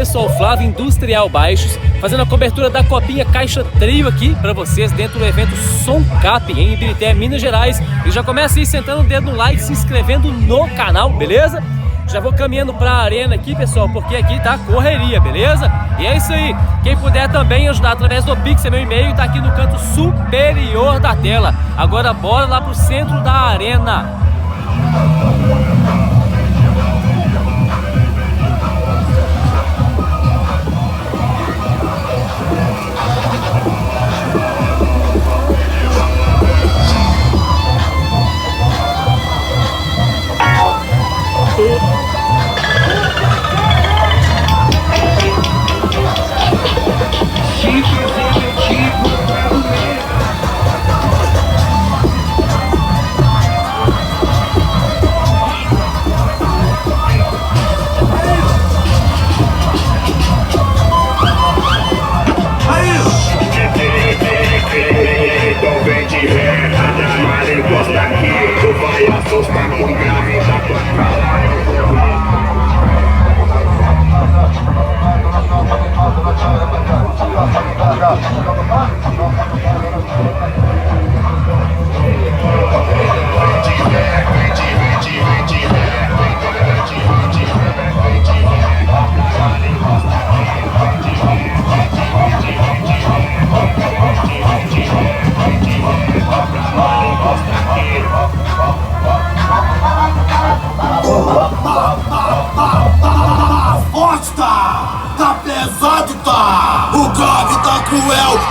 pessoal, Flávio Industrial Baixos, fazendo a cobertura da Copinha Caixa Trio aqui pra vocês dentro do evento Soncap em Ibirité, Minas Gerais. E já começa aí sentando o dedo no like, se inscrevendo no canal, beleza? Já vou caminhando pra arena aqui, pessoal, porque aqui tá correria, beleza? E é isso aí. Quem puder também ajudar através do Pix, é meu e-mail, tá aqui no canto superior da tela. Agora bora lá pro centro da arena.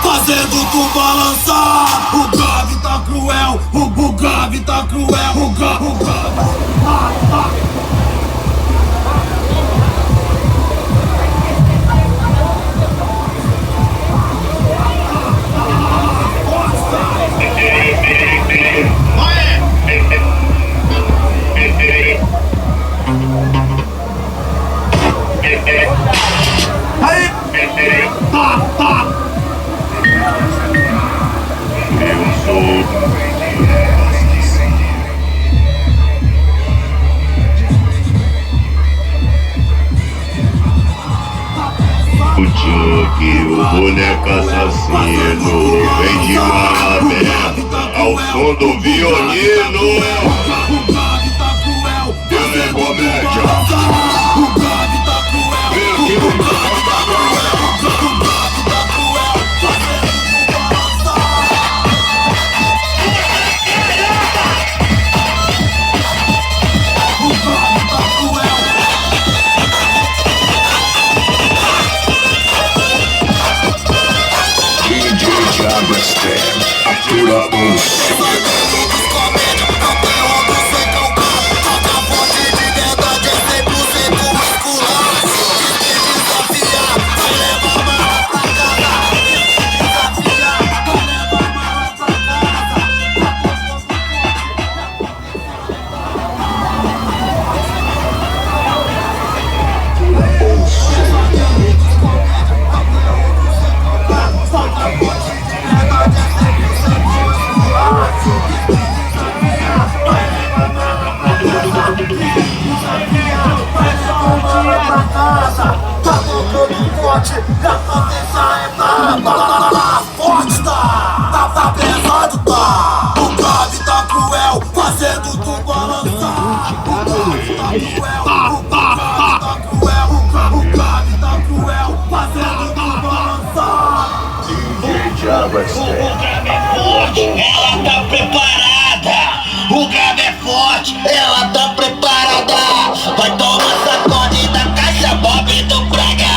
Fazendo tu balançar. O Gavi tá cruel, o Gavi tá cruel, o Gavi. O Chuck, o boneco assassino, vem de mala aberta ao som do violino. Ele é comédia. Forte tá pesado tá. O Gavi tá cruel, fazendo tu balançar. O Gavi tá cruel, o Gavi tá cruel, fazendo tu balançar. O Gavi é forte, ela tá preparada. O Gavi é forte, ela tá preparada. Vai tomar sacode da caixa Bob do Braga.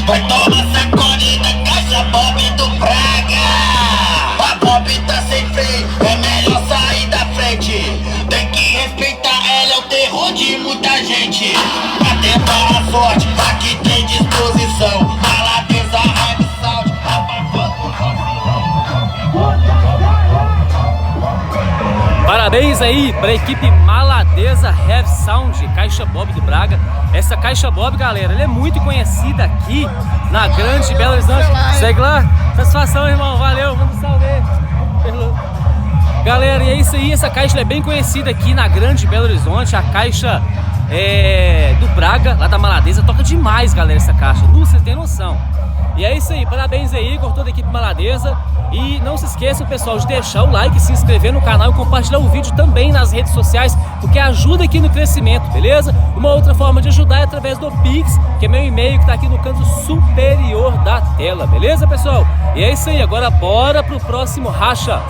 Vai tomar sacode da caixa Bob do Braga. A Bob tá sem freio, é melhor sair da frente. Tem que respeitar, ela é o terror de muita gente. Pra tentar a sorte, aqui tem disposição. Maladeza, Heavy Sound, Parabéns aí pra equipe Maladeza Heavy Sound, Caixa Bob do Braga. Essa Caixa Bob, galera, ela é muito conhecida aqui na Grande Belo Horizonte. Segue lá, satisfação, irmão, valeu, manda um salve aí. Galera, e é isso aí, essa caixa é bem conhecida aqui na Grande Belo Horizonte, a caixa do Braga, lá da Maladeza. Toca demais, galera, essa caixa. Você tem noção. E é isso aí, parabéns aí, Igor, toda a equipe Maladeza. E não se esqueça, pessoal, de deixar o like, se inscrever no canal e compartilhar o vídeo também nas redes sociais, porque ajuda aqui no crescimento, beleza? Uma outra forma de ajudar é através do Pix, que é meu e-mail que tá aqui no canto superior da tela, beleza, pessoal? E é isso aí, agora bora pro próximo racha.